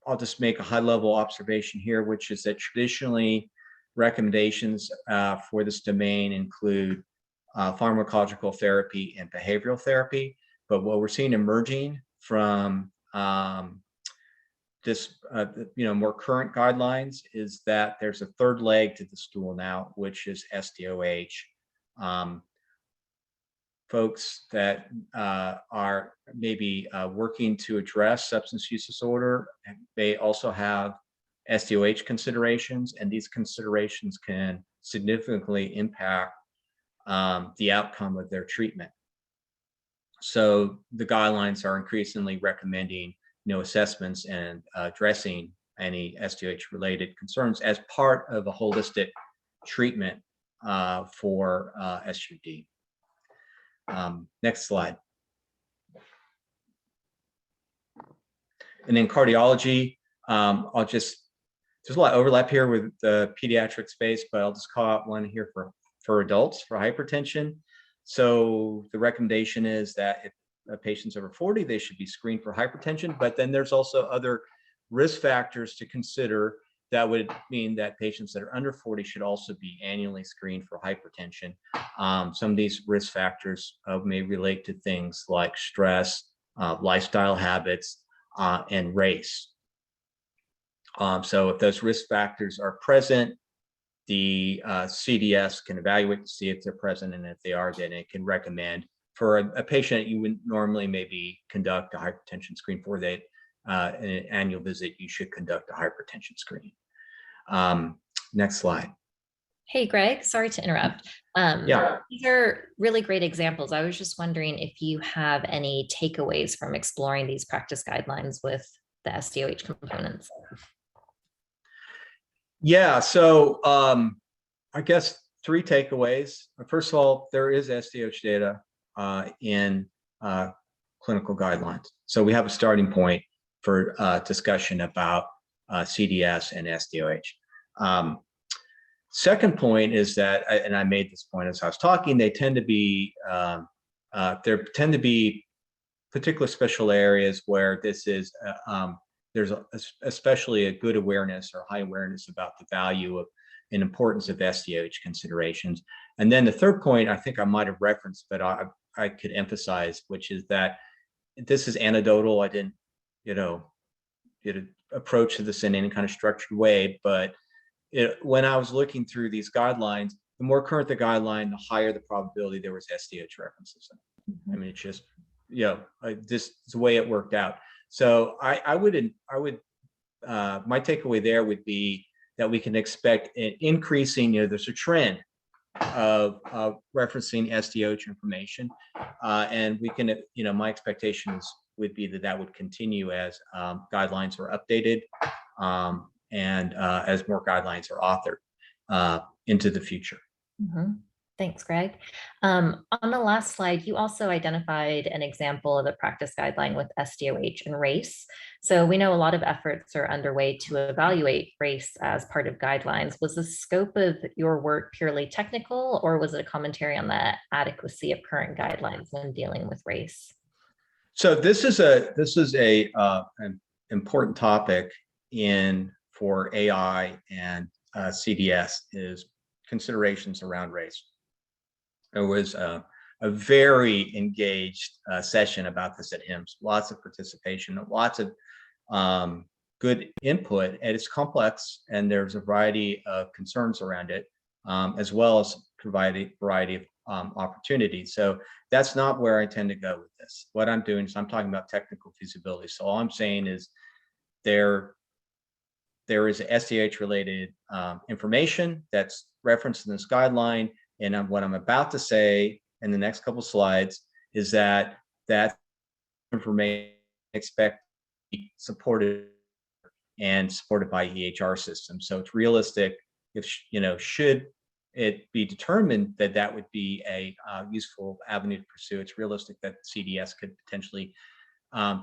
I'll just make a high-level observation here, which is that traditionally recommendations for this domain include pharmacological therapy and behavioral therapy. But what we're seeing emerging from this, more current guidelines is that there's a third leg to the stool now, which is SDOH. Folks that are maybe working to address substance use disorder, they also have SDOH considerations, and these considerations can significantly impact the outcome of their treatment. So the guidelines are increasingly recommending assessments and addressing any SDOH related concerns as part of a holistic treatment for SUD. Next slide. And in cardiology, there's a lot of overlap here with the pediatric space, but I'll just call out one here for adults for hypertension. So the recommendation is that if a patient's over 40, they should be screened for hypertension, but then there's also other risk factors to consider. That would mean that patients that are under 40 should also be annually screened for hypertension. Some of these risk factors may relate to things like stress, lifestyle habits, and race. So if those risk factors are present, the CDS can evaluate to see if they're present, and if they are, then it can recommend for a patient you wouldn't normally maybe conduct a hypertension screen for, that in an annual visit, you should conduct a hypertension screen. Next slide. Hey, Greg, sorry to interrupt. Yeah. These are really great examples. I was just wondering if you have any takeaways from exploring these practice guidelines with the SDOH components. Yeah, so I guess 3 takeaways. First of all, there is SDOH data in clinical guidelines. So we have a starting point for discussion about CDS and SDOH. Second point is that, and I made this point as I was talking, they tend to be, there tend to be particular special areas where this is, there's especially a good awareness or high awareness about the value of and importance of SDOH considerations. And then the third point, I think I might have referenced, but I could emphasize, which is that this is anecdotal. I didn't, approach this in any kind of structured way, but when I was looking through these guidelines, the more current the guideline, the higher the probability there was SDOH references in it. Mm-hmm. I mean, it's just, this is the way it worked out. So my takeaway there would be that we can expect an increasing, there's a trend of referencing SDOH information, and we can, my expectations would be that would continue as guidelines are updated, and as more guidelines are authored into the future. Mm-hmm. Thanks, Greg. On the last slide, you also identified an example of a practice guideline with SDOH and race. So we know a lot of efforts are underway to evaluate race as part of guidelines. Was the scope of your work purely technical, or was it a commentary on the adequacy of current guidelines when dealing with race? So this is an important topic for AI and CDS, is considerations around race. There was a very engaged session about this at HIMSS, lots of participation, lots of good input, and it's complex, and there's a variety of concerns around it, as well as providing a variety of opportunities. So that's not where I tend to go with this. What I'm doing is I'm talking about technical feasibility. So all I'm saying is there is SDOH related information that's referenced in this guideline. And what I'm about to say in the next couple of slides is that information expect to be supported by EHR systems. So it's realistic if, should it be determined that would be a useful avenue to pursue, it's realistic that CDS could potentially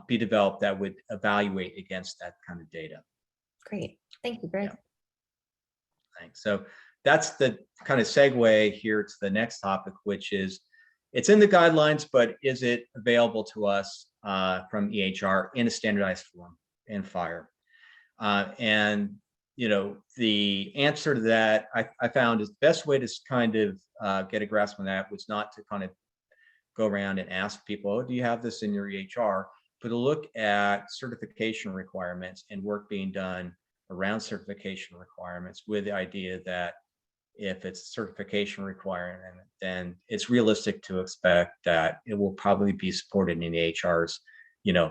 be developed that would evaluate against that kind of data. Great. Thank you, Greg. Yeah. Thanks. So that's the kind of segue here to the next topic, which is it's in the guidelines, but is it available to us from EHR in a standardized form in FHIR? And the answer to that I found is the best way to kind of get a grasp on that was not to kind of go around and ask people, oh, do you have this in your EHR? But to look at certification requirements and work being done around certification requirements, with the idea that if it's a certification requirement, then it's realistic to expect that it will probably be supported in the EHRs,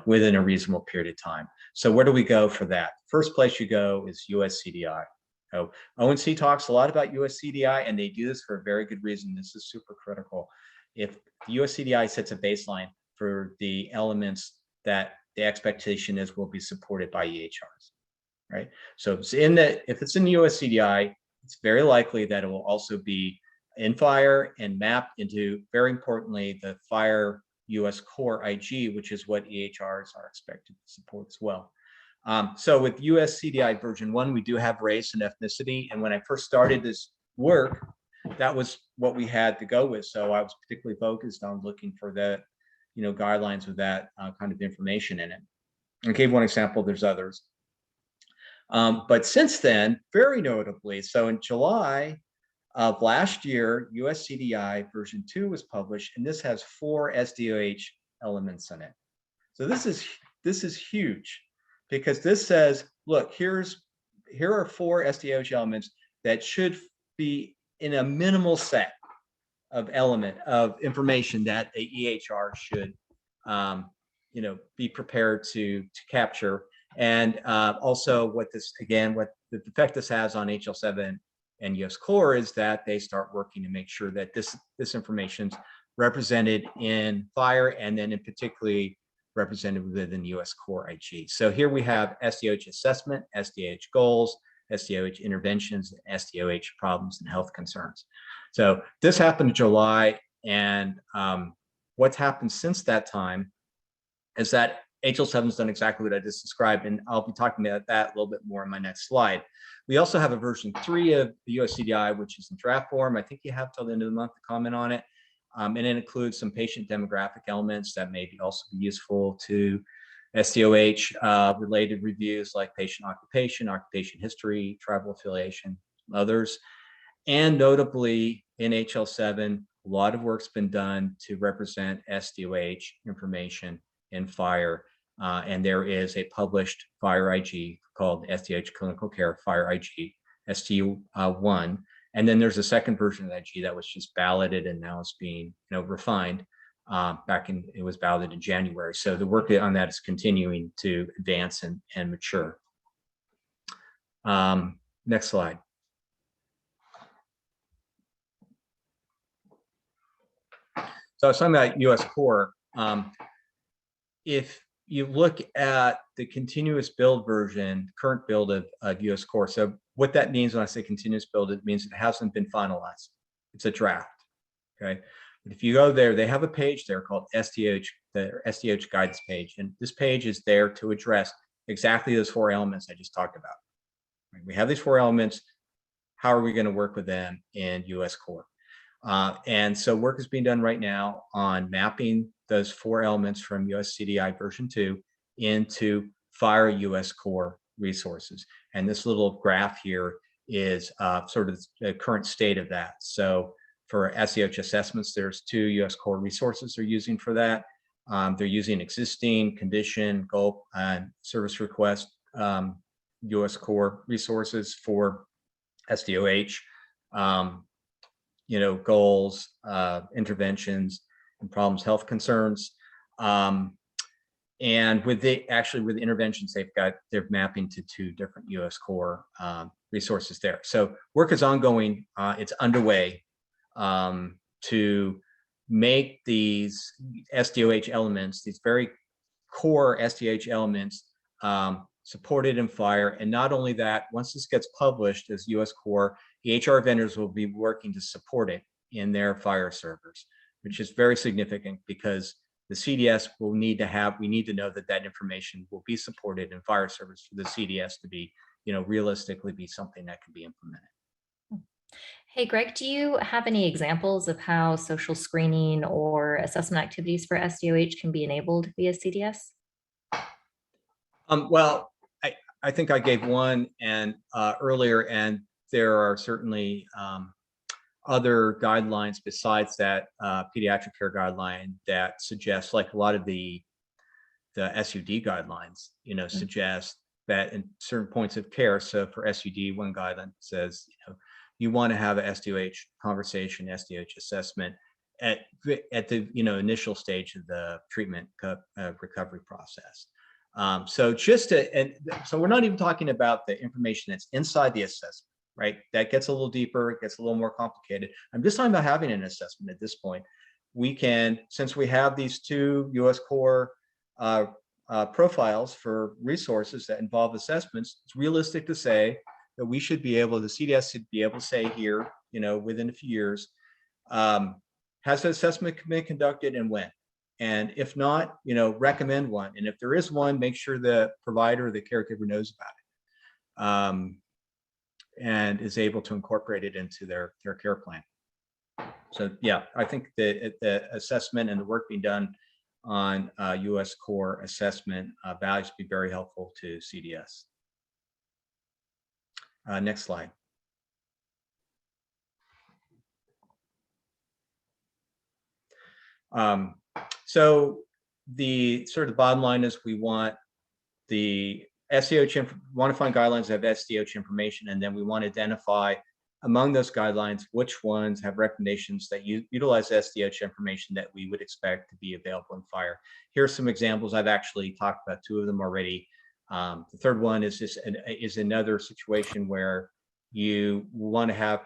within a reasonable period of time. So where do we go for that? First place you go is US CDI. So ONC talks a lot about US CDI, and they do this for a very good reason. This is super critical. If the US CDI sets a baseline for the elements that the expectation is will be supported by EHRs, right? So if it's in the US CDI, it's very likely that it will also be in FHIR and mapped into, very importantly, the FHIR US Core IG, which is what EHRs are expected to support as well. So with US CDI version 1, we do have race and ethnicity. And when I first started this work, that was what we had to go with. So I was particularly focused on looking for the, guidelines with that kind of information in it. I gave one example, there's others. But since then, very notably, so in July of last year, US CDI version 2 was published, and this has 4 SDOH elements in it. So this is huge, because this says, look, here are 4 SDOH elements that should be in a minimal set element of information that a EHR should be prepared to capture. And also what the effect this has on HL7 and US Core is that they start working to make sure that this information's represented in FHIR, and then in particularly represented within US Core IG. So here we have SDOH assessment, SDOH goals, SDOH interventions, and SDOH problems and health concerns. So this happened in July, and what's happened since that time is that HL7 has done exactly what I just described, and I'll be talking about that a little bit more in my next slide. We also have a version 3 of the US CDI, which is in draft form. I think you have till the end of the month to comment on it. And it includes some patient demographic elements that may also be useful to SDOH related reviews like patient occupation, occupation history, tribal affiliation, others. And notably in HL7, a lot of work's been done to represent SDOH information in FHIR. And there is a published FHIR IG called SDOH Clinical Care FHIR IG, ST1. And then there's a second version of that IG that was just balloted and now it's being refined. It was balloted in January. So the work on that is continuing to advance and mature. Next slide. So I was talking about US Core. If you look at the continuous build version, current build of US Core, so what that means when I say continuous build, it means it hasn't been finalized. It's a draft, okay? But if you go there, they have a page there called SDOH, the SDOH guidance page. And this page is there to address exactly those 4 elements I just talked about. Right? We have these 4 elements. How are we going to work with them in US Core? And so work is being done right now on mapping those 4 elements from US CDI version 2 into FHIR US Core resources. And this little graph here is sort of the current state of that. So for SDOH assessments, there's 2 US Core resources they're using for that. They're using existing condition, goal, and service request US Core resources for SDOH. Goals, interventions, and problems, health concerns. And with interventions, they're mapping to 2 different US Core resources there. So work is ongoing. It's underway to make these SDOH elements, these very core SDOH elements, supported in FHIR. And not only that, once this gets published as US Core, EHR vendors will be working to support it in their FHIR servers, which is very significant because the CDS we need to know that information will be supported in FHIR servers for the CDS to be, realistically be something that can be implemented. Hey, Greg, do you have any examples of how social screening or assessment activities for SDOH can be enabled via CDS? Well, I think I gave one earlier, and there are certainly other guidelines besides that pediatric care guideline that suggest, like a lot of the SUD guidelines, suggest that in certain points of care. So for SUD, one guideline says, you want to have a SDOH conversation, SDOH assessment at the initial stage of the treatment recovery process. So so we're not even talking about the information that's inside the assessment, right? That gets a little deeper, it gets a little more complicated. I'm just talking about having an assessment at this point. We can, since we have these 2 US Core profiles for resources that involve assessments, it's realistic to say that we should be able, the CDS should be able to say here, within a few years, has the assessment been conducted and when? And if not, recommend one. And if there is one, make sure the provider or the caregiver knows about it and is able to incorporate it into their care plan. So yeah, I think the assessment and the work being done on US Core assessment values to be very helpful to CDS. Next slide. So the sort of bottom line is we want the SDOH, want to find guidelines that have SDOH information, and then we want to identify among those guidelines, which ones have recommendations that utilize SDOH information that we would expect to be available in FHIR. Here are some examples. I've actually talked about 2 of them already. The third one is another situation where you want to have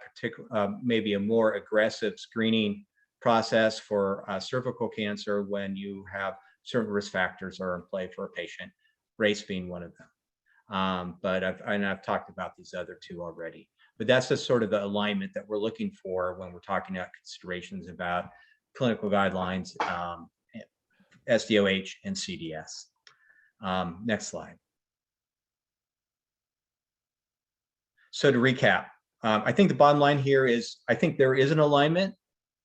maybe a more aggressive screening process for cervical cancer when you have certain risk factors are in play for a patient, race being one of them. But I've talked about these other 2 already. But that's the sort of the alignment that we're looking for when we're talking about considerations about clinical guidelines, SDOH, and CDS. Next slide. So to recap, I think the bottom line here is I think there is an alignment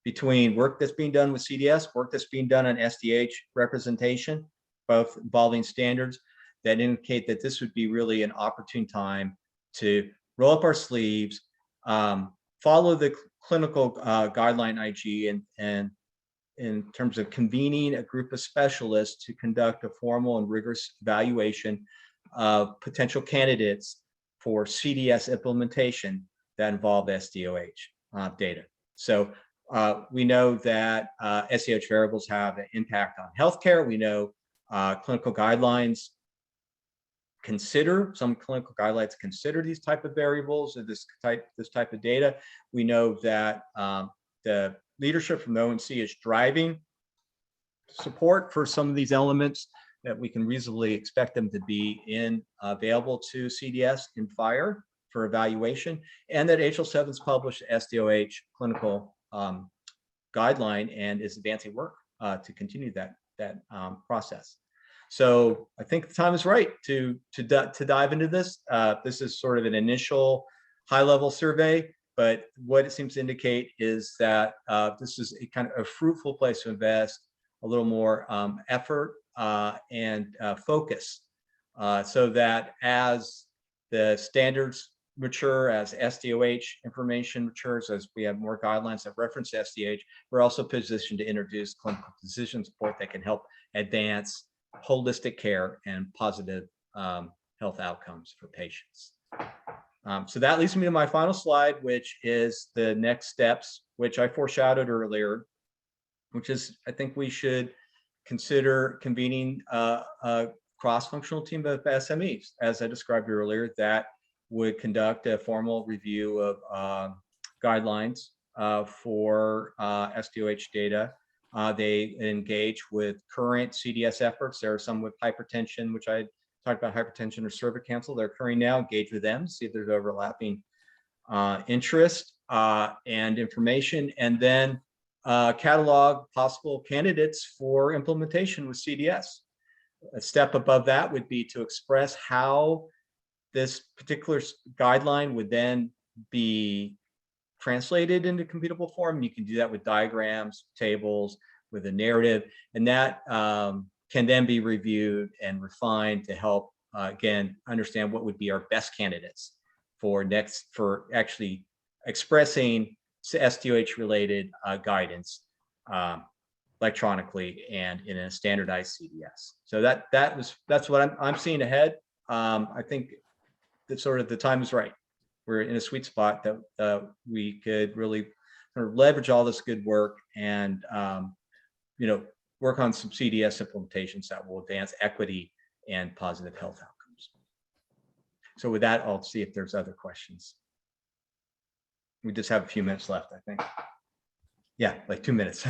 between work that's being done with CDS, work that's being done on SDH representation, both involving standards that indicate that this would be really an opportune time to roll up our sleeves, follow the clinical guideline IG, and in terms of convening a group of specialists to conduct a formal and rigorous evaluation of potential candidates for CDS implementation that involve SDOH data. So we know that SDOH variables have an impact on healthcare. We know clinical guidelines some clinical guidelines consider these type of variables or this type of data. We know that the leadership from the ONC is driving support for some of these elements that we can reasonably expect them to be available to CDS in FHIR for evaluation, and that HL7's published SDOH clinical guideline and is advancing work to continue that process. So I think the time is right to dive into this. This is sort of an initial high-level survey, but what it seems to indicate is that this is a kind of a fruitful place to invest a little more effort and focus, so that as the standards mature, as SDOH information matures, as we have more guidelines that reference SDOH, we're also positioned to introduce clinical decision support that can help advance holistic care and positive health outcomes for patients. So that leads me to my final slide, which is the next steps, which I foreshadowed earlier, which is I think we should consider convening a cross-functional team of SMEs, as I described earlier, that would conduct a formal review of guidelines for SDOH data. They engage with current CDS efforts. There are some with hypertension, which I talked about, hypertension or cervical cancer. They're occurring now. Engage with them, see if there's overlapping interest and information, and then catalog possible candidates for implementation with CDS. A step above that would be to express how this particular guideline would then be translated into computable form. You can do that with diagrams, tables, with a narrative, and that can then be reviewed and refined to help, again, understand what would be our best candidates for actually expressing SDOH related guidance electronically and in a standardized CDS. So that's what I'm seeing ahead. I think that sort of the time is right. We're in a sweet spot that we could really sort of leverage all this good work and work on some CDS implementations that will advance equity and positive health outcomes. So with that, I'll see if there's other questions. We just have a few minutes left, I think. Yeah, like 2 minutes.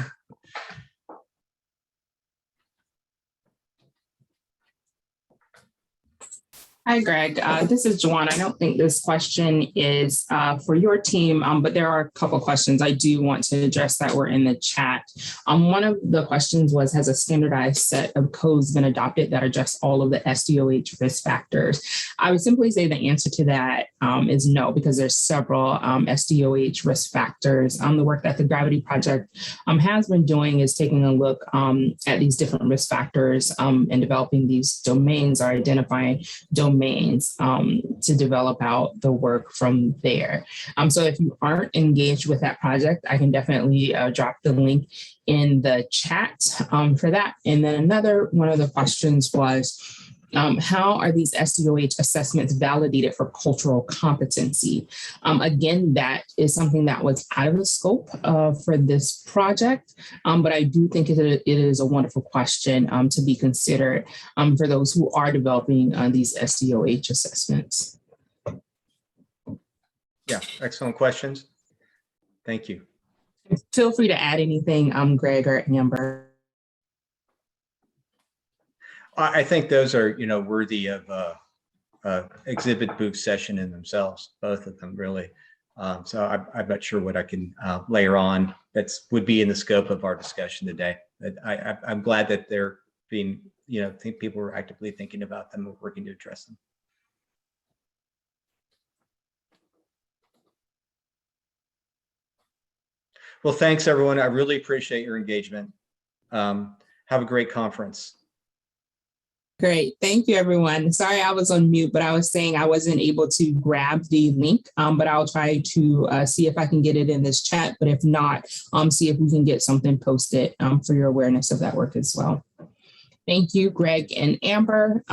Hi, Greg. This is Joanna. I don't think this question is for your team, but there are a couple of questions I do want to address that were in the chat. One of the questions was, has a standardized set of codes been adopted that address all of the SDOH risk factors? I would simply say the answer to that is no, because there's several SDOH risk factors. The work that the Gravity Project has been doing is taking a look at these different risk factors and developing these domains, or identifying domains to develop out the work from there. So if you aren't engaged with that project, I can definitely drop the link in the chat for that. And then another one of the questions was, How are these SDOH assessments validated for cultural competency? Again, that is something that was out of the scope for this project, but I do think it is a wonderful question to be considered for those who are developing these SDOH assessments. Yeah, excellent questions. Thank you. Feel free to add anything, Greg or Amber. I think those are, worthy of exhibit booth session in themselves, both of them really. So I'm not sure what I can layer on that would be in the scope of our discussion today. But I'm glad that they're being, think people are actively thinking about them and working to address them. Well, thanks everyone. I really appreciate your engagement. Have a great conference. Great. Thank you, everyone. Sorry I was on mute, but I was saying I wasn't able to grab the link, but I'll try to see if I can get it in this chat. But if not, see if we can get something posted for your awareness of that work as well. Thank you, Greg and Amber.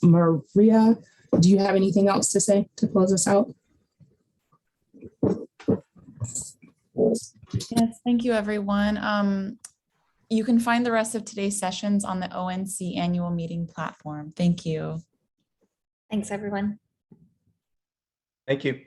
Maria, do you have anything else to say to close us out? Yes, thank you, everyone. You can find the rest of today's sessions on the ONC annual meeting platform. Thank you. Thanks, everyone. Thank you.